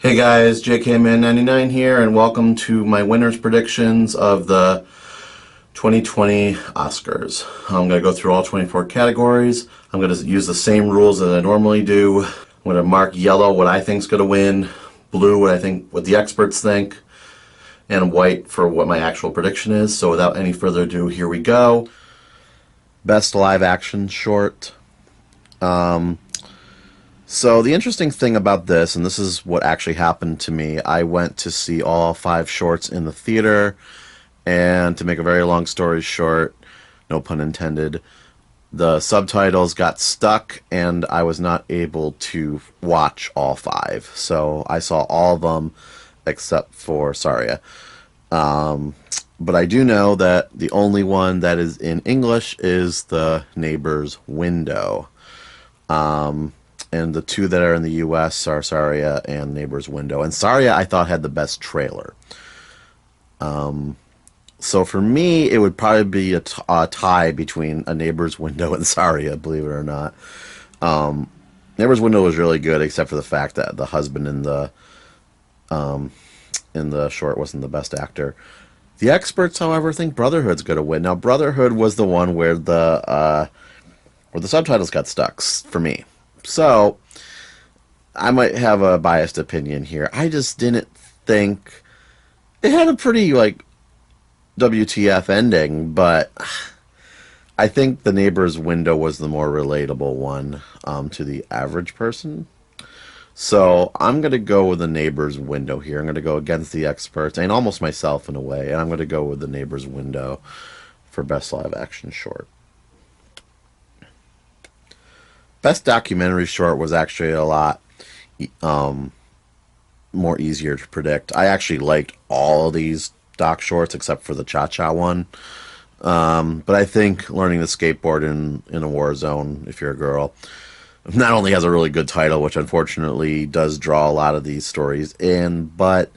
Hey guys, JKMan99 here, and welcome to my winners predictions of the 2020 Oscars. I'm going to go through all 24 categories. I'm going to use the same rules that I normally do. I'm going to mark yellow what I think is going to win, blue what the experts think, and white for what my actual prediction is. So without any further ado, here we go. Best live action short. So the interesting thing about this, and this is what actually happened to me, I went to see all 5 shorts in the theater, and to make a very long story short, no pun intended, the subtitles got stuck and I was not able to watch all 5. So I saw all of them except for Saria. But I do know that the only one that is in English is The Neighbor's Window. And the 2 that are in the U.S. are Saria and Neighbor's Window. And Saria, I thought, had the best trailer. So for me, it would probably be a tie between A Neighbor's Window and Saria, believe it or not. Neighbor's Window was really good, except for the fact that the husband in the short wasn't the best actor. The experts, however, think Brotherhood's going to win. Now, Brotherhood was the one where the subtitles got stuck for me. So, I might have a biased opinion here. I just didn't think... It had a pretty, WTF ending, but I think The Neighbor's Window was the more relatable one to the average person. So, I'm going to go with The Neighbor's Window here. I'm going to go against the experts, and almost myself in a way, and I'm going to go with The Neighbor's Window for Best Live Action Short. Best documentary short was actually a lot more easier to predict. I actually liked all of these doc shorts except for the Cha-Cha one. But I think Learning to Skateboard in a War Zone, if you're a girl, not only has a really good title, which unfortunately does draw a lot of these stories in, but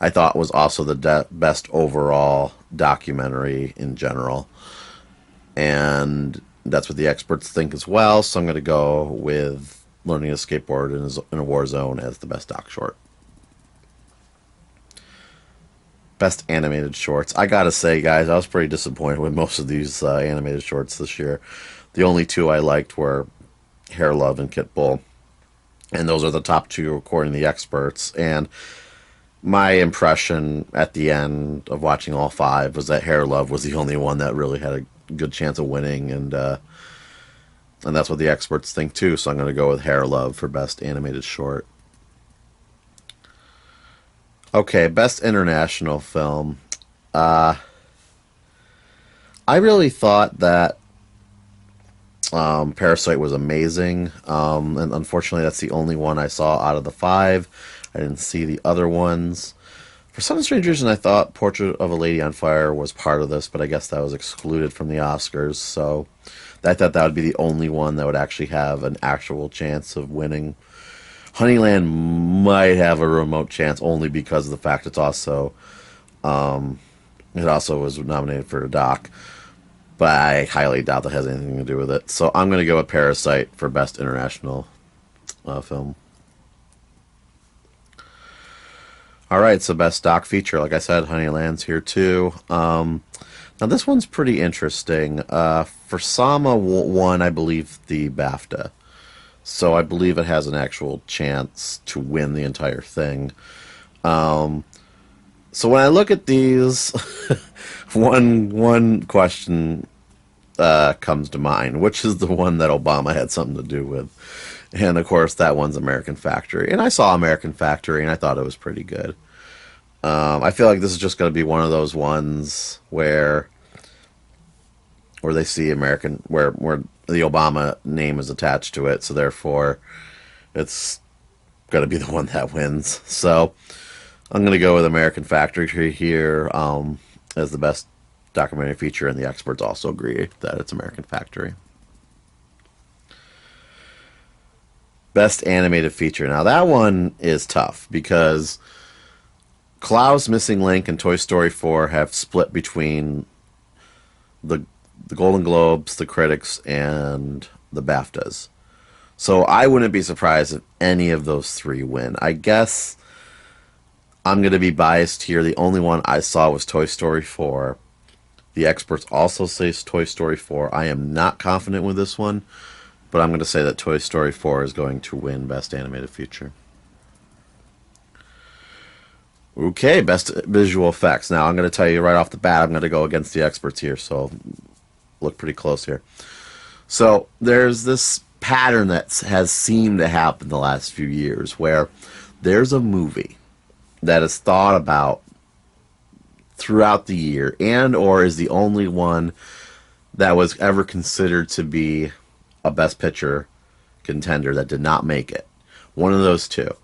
I thought was also the best overall documentary in general. And that's what the experts think as well, so I'm going to go with Learning to Skateboard in a War Zone as the best doc short. Best animated shorts. I gotta say, guys, I was pretty disappointed with most of these animated shorts this year. The only 2 I liked were Hair Love and Kitbull, and those are the top 2 according to the experts. And my impression at the end of watching all 5 was that Hair Love was the only one that really had a good chance of winning, and that's what the experts think too, so I'm going to go with Hair Love for Best Animated Short. Okay, Best International Film. I really thought that Parasite was amazing, and unfortunately that's the only one I saw out of the 5. I didn't see the other ones. For some strange reason, I thought Portrait of a Lady on Fire was part of this, but I guess that was excluded from the Oscars, so I thought that would be the only one that would actually have an actual chance of winning. Honeyland might have a remote chance only because of the fact it also was nominated for a doc, but I highly doubt that has anything to do with it. So I'm going to go with Parasite for Best International Film. Alright, so Best Doc Feature. Like I said, Honeyland's here too. Now this one's pretty interesting. For Sama won, I believe, the BAFTA. So I believe it has an actual chance to win the entire thing. So when I look at these, one question comes to mind, which is the one that Obama had something to do with. And of course, that one's American Factory. And I saw American Factory, and I thought it was pretty good. I feel like this is just going to be one of those ones where they see American, where the Obama name is attached to it, so therefore it's going to be the one that wins. So I'm going to go with American Factory here as the best documentary feature, and the experts also agree that it's American Factory. Best animated feature. Now that one is tough because Klaus, Missing Link, and Toy Story 4 have split between the Golden Globes, the critics, and the BAFTAs. So I wouldn't be surprised if any of those 3 win. I guess I'm going to be biased here. The only one I saw was Toy Story 4. The experts also say Toy Story 4. I am not confident with this one, but I'm going to say that Toy Story 4 is going to win Best Animated Feature. Okay, Best Visual Effects. Now, I'm going to tell you right off the bat, I'm going to go against the experts here, so look pretty close here. So, there's this pattern that has seemed to happen the last few years where there's a movie that is thought about throughout the year and or is the only one that was ever considered to be a Best Picture contender that did not make it. One of those two.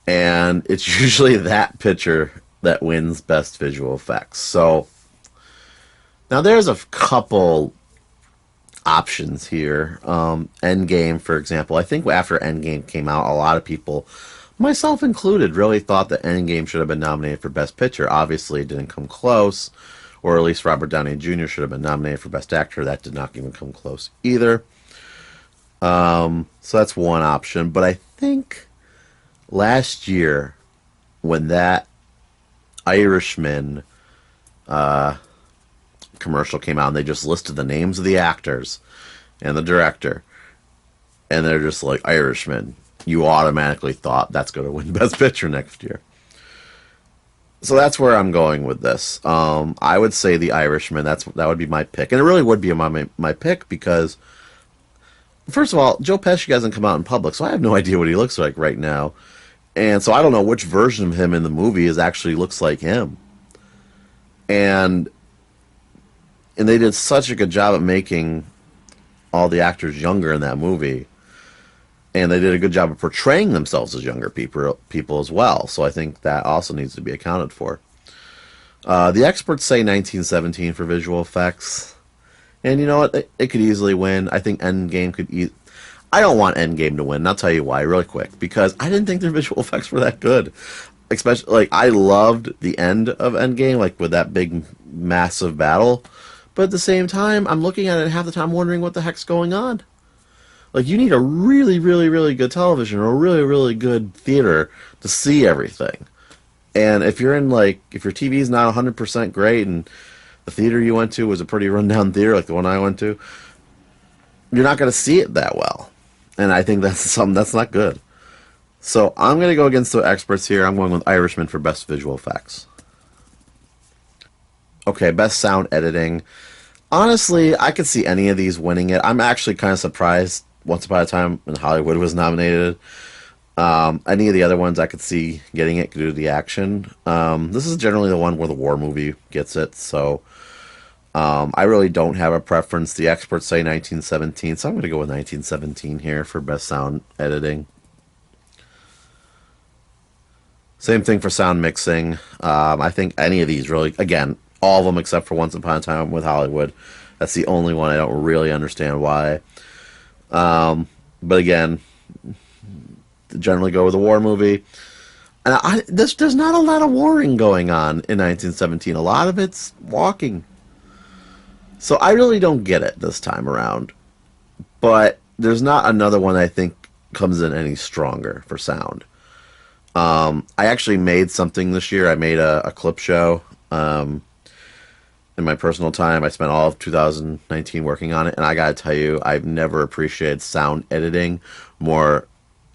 And it's usually that picture that wins Best Visual Effects. So, now there's a couple options here. Endgame, for example. I think after Endgame came out, a lot of people, myself included, really thought that Endgame should have been nominated for Best Picture. Obviously, it didn't come close. Or at least Robert Downey Jr. should have been nominated for Best Actor. That did not even come close either. So that's one option. But I think last year, when that Irishman commercial came out and they just listed the names of the actors and the director, and they're just like, Irishman, you automatically thought that's going to win Best Picture next year. So that's where I'm going with this. I would say The Irishman. That would be my pick, and it really would be my pick because, first of all, Joe Pesci hasn't come out in public, so I have no idea what he looks like right now. And so I don't know which version of him in the movie actually looks like him. And they did such a good job at making all the actors younger in that movie. And they did a good job of portraying themselves as younger people as well. So I think that also needs to be accounted for. The experts say 1917 for visual effects. And you know what? It could easily win. I think Endgame could I don't want Endgame to win, and I'll tell you why really quick. Because I didn't think their visual effects were that good. Especially, like, I loved the end of Endgame, like, with that big, massive battle. But at the same time, I'm looking at it half the time wondering what the heck's going on. Like, you need a really, really, really good television or a really, really good theater to see everything. And if you're in, like, if your TV's not 100% great and the theater you went to was a pretty rundown theater, like the one I went to, you're not going to see it that well. And I think that's something that's not good. So I'm going to go against the experts here. I'm going with Irishman for Best Visual Effects. Okay, Best Sound Editing. Honestly, I could see any of these winning it. I'm actually kind of surprised Once Upon a Time in Hollywood was nominated. Any of the other ones I could see getting it due to the action. This is generally the one where the war movie gets it, so I really don't have a preference. The experts say 1917, so I'm going to go with 1917 here for Best Sound Editing. Same thing for sound mixing. I think any of these really, again, all of them except for Once Upon a Time with Hollywood. That's the only one I don't really understand why. But again, generally go with a war movie. And there's not a lot of warring going on in 1917. A lot of it's walking. So I really don't get it this time around. But there's not another one I think comes in any stronger for sound. I actually made something this year. I made a clip show in my personal time. I spent all of 2019 working on it. And I gotta tell you, I've never appreciated sound editing more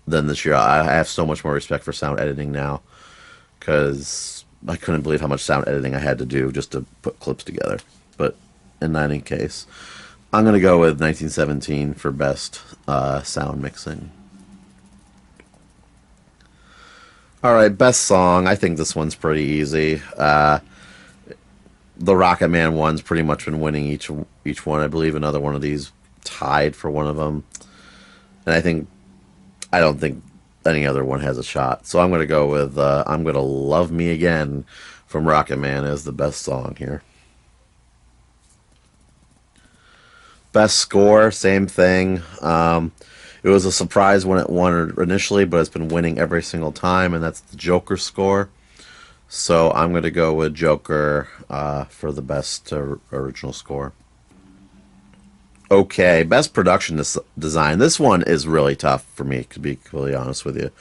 than this year. I have so much more respect for sound editing now. Because I couldn't believe how much sound editing I had to do just to put clips together. But in any case, I'm going to go with 1917 for Best Sound Mixing. Alright, Best Song. I think this one's pretty easy. The Rocketman one's pretty much been winning each one. I believe another one of these tied for one of them. And I don't think any other one has a shot. So I'm going to go with I'm Gonna Love Me Again from Rocketman as the best song here. Best Score, same thing. It was a surprise when it won initially, but it's been winning every single time, and that's the Joker score. So I'm going to go with Joker for the best original score. Okay, Best Production Design. This one is really tough for me, to be completely honest with you.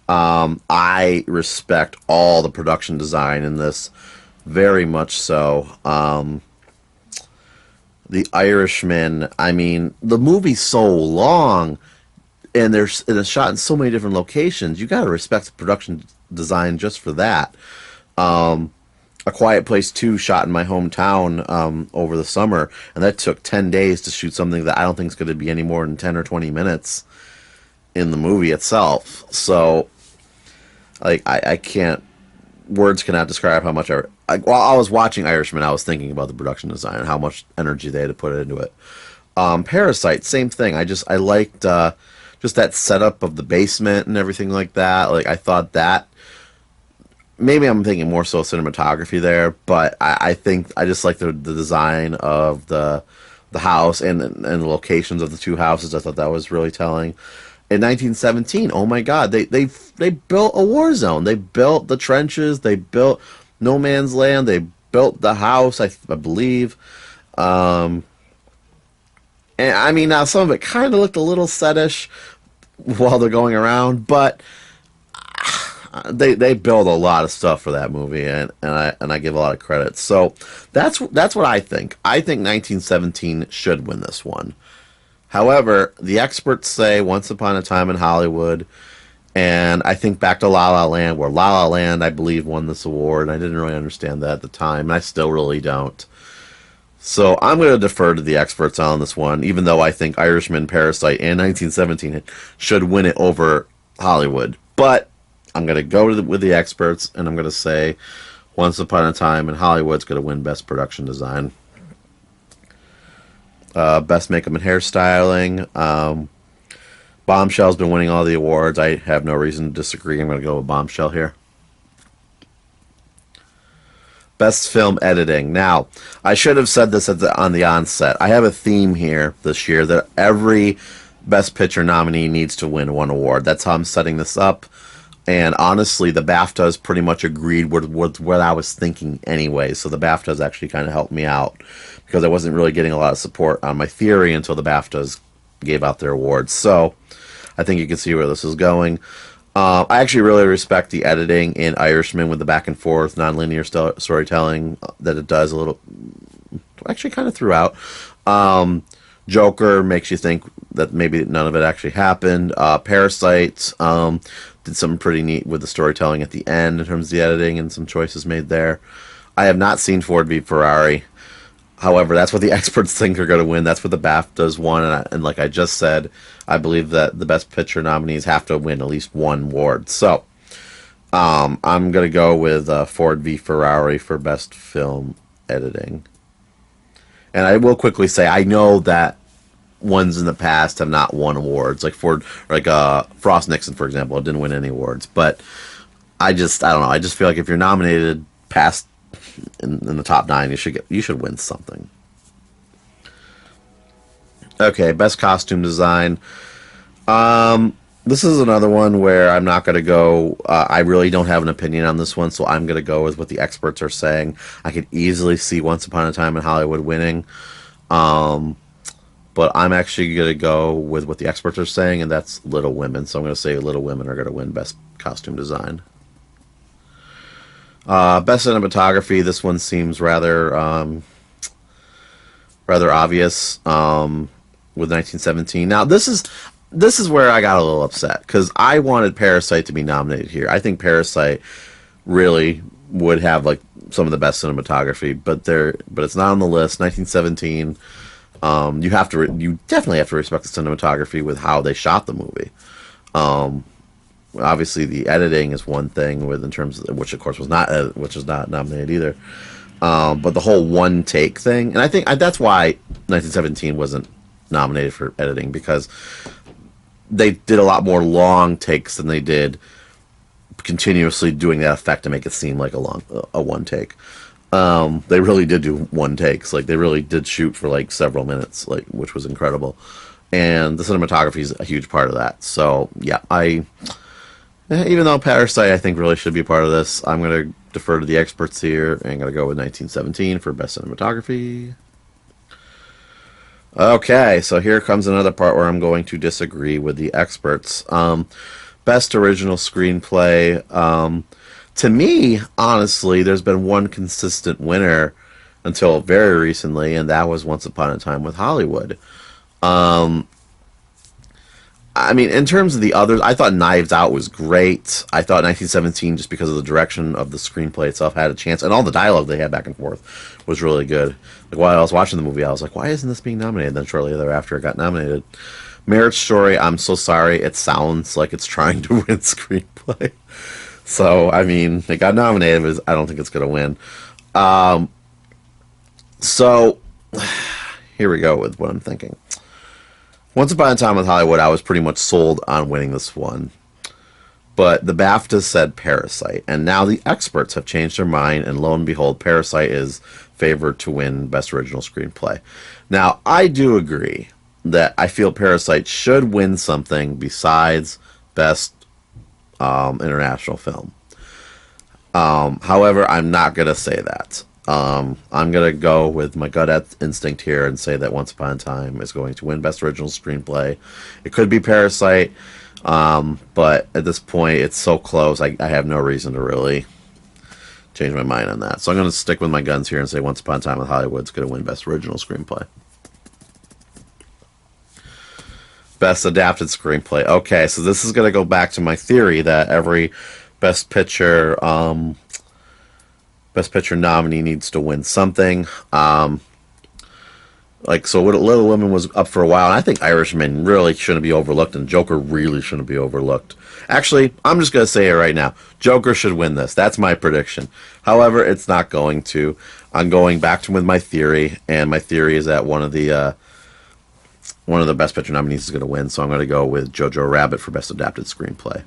I respect all the production design in this, very much so. The Irishman, I mean, the movie's so long, and it's shot in so many different locations. You got to respect the production design just for that. A Quiet Place 2 shot in my hometown over the summer, and that took 10 days to shoot something that I don't think is going to be any more than 10 or 20 minutes in the movie itself. So, like, I can't, words cannot describe how much while I was watching Irishman, I was thinking about the production design and how much energy they had to put into it. Parasite, same thing. I liked just that setup of the basement and everything like that. Like, I thought that, maybe I'm thinking more so cinematography there, but I think I just like the design of the house and the locations of the two houses. I thought that was really telling. In 1917, oh my God, they built a war zone. They built the trenches. They built no man's land. They built the house, I believe. And I mean, now some of it kind of looked a little setish while they're going around, but they build a lot of stuff for that movie, and I give a lot of credit. So that's what I think. I think 1917 should win this one. However, the experts say Once Upon a Time in Hollywood, and I think back to La La Land, where La La Land, I believe, won this award. I didn't really understand that at the time, and I still really don't. So I'm going to defer to the experts on this one, even though I think Irishman, Parasite, and 1917 should win it over Hollywood. But I'm going to go with the experts, and I'm going to say Once Upon a Time in Hollywood's going to win Best Production Design. Best Makeup and Hairstyling. Bombshell's been winning all the awards. I have no reason to disagree. I'm going to go with Bombshell here. Best Film Editing. Now, I should have said this on the onset. I have a theme here this year that every Best Picture nominee needs to win one award. That's how I'm setting this up. And honestly, the BAFTAs pretty much agreed with what I was thinking anyway. So the BAFTAs actually kind of helped me out, because I wasn't really getting a lot of support on my theory until the BAFTAs gave out their awards. So I think you can see where this is going. I actually really respect the editing in Irishman with the back and forth, non-linear storytelling that it does a little, actually kind of throughout. Joker makes you think that maybe none of it actually happened. Parasite did something pretty neat with the storytelling at the end in terms of the editing and some choices made there. I have not seen Ford v Ferrari. However, that's what the experts think are going to win. That's what the BAFTAs won. And like I just said, I believe that the Best Picture nominees have to win at least one award. So I'm going to go with Ford v Ferrari for Best Film Editing. And I will quickly say, I know that ones in the past have not won awards, like Frost Nixon, for example, didn't win any awards. But I don't know. I just feel like if you're nominated past in the top 9, you should win something. Okay, Best Costume Design. This is another one where I'm not going to go. I really don't have an opinion on this one, so I'm going to go with what the experts are saying. I could easily see Once Upon a Time in Hollywood winning. But I'm actually going to go with what the experts are saying, and that's Little Women. So I'm going to say Little Women are going to win Best Costume Design. Best Cinematography. This one seems rather obvious with 1917. Now, this is where I got a little upset, because I wanted Parasite to be nominated here. I think Parasite really would have like some of the best cinematography, but it's not on the list. 1917. You definitely have to respect the cinematography with how they shot the movie. Obviously, the editing is one thing, in terms of which, of course, was not nominated either. But the whole one take thing, and I think that's why 1917 wasn't nominated for editing, because they did a lot more long takes than they did continuously doing that effect to make it seem like a one take. They really did do one takes. Like, they really did shoot for like several minutes, like, which was incredible. And the cinematography is a huge part of that. So yeah, even though Parasite I think really should be a part of this, I'm going to defer to the experts here, and I'm going to go with 1917 for best cinematography. Okay, so here comes another part where I'm going to disagree with the experts. Best Original Screenplay. To me, honestly, there's been one consistent winner until very recently, and that was Once Upon a Time with Hollywood. I mean, in terms of the others, I thought Knives Out was great. I thought 1917, just because of the direction of the screenplay itself, had a chance. And all the dialogue they had back and forth was really good. Like, while I was watching the movie, I was like, why isn't this being nominated? Then shortly thereafter, it got nominated. Marriage Story, I'm so sorry. It sounds like it's trying to win screenplay. So, I mean, it got nominated, but I don't think it's going to win. So, here we go with what I'm thinking. Once Upon a Time with Hollywood, I was pretty much sold on winning this one. But the BAFTA said Parasite, and now the experts have changed their mind, and lo and behold, Parasite is favored to win Best Original Screenplay. Now, I do agree that I feel Parasite should win something besides Best International Film. However, I'm not going to say that. I'm going to go with my gut instinct here and say that Once Upon a Time is going to win Best Original Screenplay. It could be Parasite, but at this point, it's so close, I have no reason to really change my mind on that. So I'm going to stick with my guns here and say Once Upon a Time with Hollywood's going to win Best Original Screenplay. Best Adapted Screenplay. Okay, so this is going to go back to my theory that every Best Picture nominee needs to win something. Like, so Little Women was up for a while, and I think Irishman really shouldn't be overlooked, and Joker really shouldn't be overlooked. Actually, I'm just going to say it right now. Joker should win this. That's my prediction. However, it's not going to. I'm going back to with my theory, and my theory is that one of the Best Picture nominees is going to win, so I'm going to go with Jojo Rabbit for Best Adapted Screenplay.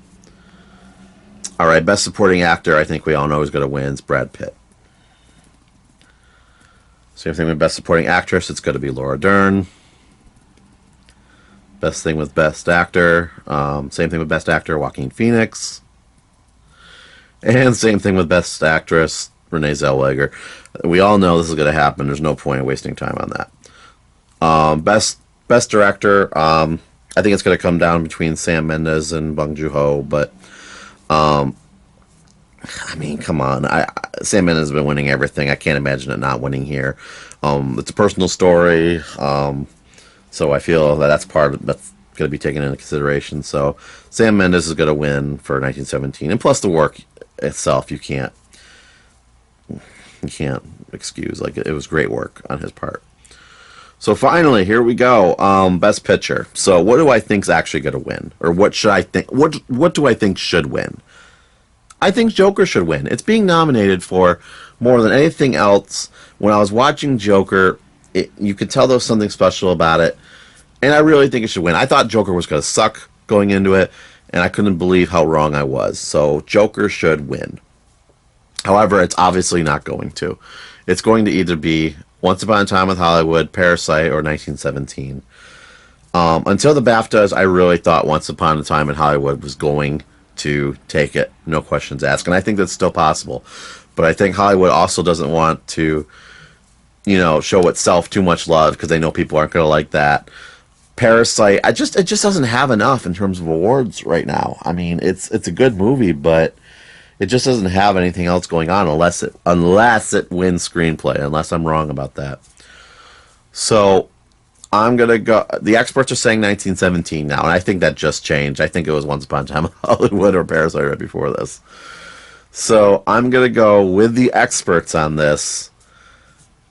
All right, Best Supporting Actor, I think we all know who's going to win. It's Brad Pitt. Same thing with Best Supporting Actress, it's going to be Laura Dern. Best thing with Best Actor, same thing with Best Actor, Joaquin Phoenix. And same thing with Best Actress, Renee Zellweger. We all know this is going to happen. There's no point in wasting time on that. Best Director, I think it's going to come down between Sam Mendes and Bong Joon-ho, but I mean, come on. Sam Mendes has been winning everything. I can't imagine it not winning here. It's a personal story, so I feel that's that's going to be taken into consideration. So Sam Mendes is going to win for 1917, and plus the work itself, you can't excuse. Like, it was great work on his part. So finally, here we go. Best Picture. So what do I think's actually going to win, or what should I think? What do I think should win? I think Joker should win. It's being nominated for more than anything else. When I was watching Joker, you could tell there was something special about it, and I really think it should win. I thought Joker was going to suck going into it, and I couldn't believe how wrong I was. So Joker should win. However, it's obviously not going to. It's going to either be Once Upon a Time with Hollywood, Parasite, or 1917. Until the BAFTAs, I really thought Once Upon a Time in Hollywood was going to take it, no questions asked, and I think that's still possible. But I think Hollywood also doesn't want to, show itself too much love because they know people aren't going to like that. Parasite, it just doesn't have enough in terms of awards right now. I mean, it's a good movie, but it just doesn't have anything else going on unless it wins screenplay. Unless I'm wrong about that. So I'm going to go... The experts are saying 1917 now, and I think that just changed. I think it was Once Upon a Time in Hollywood or Parasite right before this. So I'm going to go with the experts on this,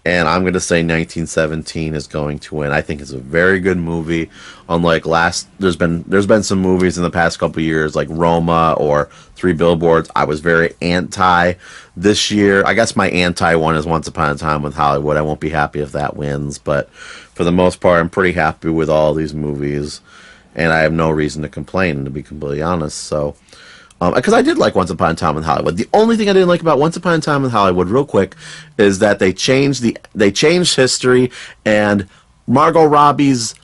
and I'm going to say 1917 is going to win. I think it's a very good movie. Unlike there's been some movies in the past couple years like Roma or Three Billboards. I was very anti this year. I guess my anti one is Once Upon a Time with Hollywood. I won't be happy if that wins, but for the most part, I'm pretty happy with all these movies, and I have no reason to complain, to be completely honest. So, because I did like Once Upon a Time in Hollywood. The only thing I didn't like about Once Upon a Time in Hollywood, real quick, is that they changed history, and Margot Robbie's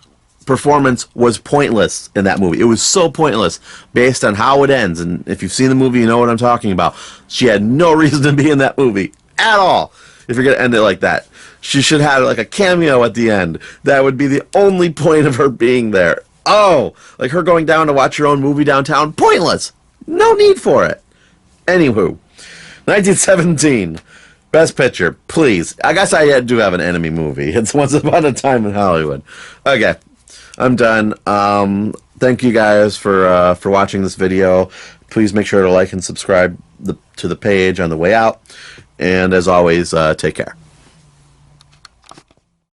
performance was pointless in that movie. It was so pointless based on how it ends, and if you've seen the movie, you know what I'm talking about. She had no reason to be in that movie at all. If you're going to end it like that, she should have like a cameo at the end. That would be the only point of her being there. Oh, like her going down to watch her own movie downtown? Pointless. No need for it. Anywho, 1917. Best Picture, please. I guess I do have an enemy movie. It's Once Upon a Time in Hollywood. Okay, I'm done. Thank you guys for watching this video. Please make sure to like and subscribe to the page on the way out. And as always, take care.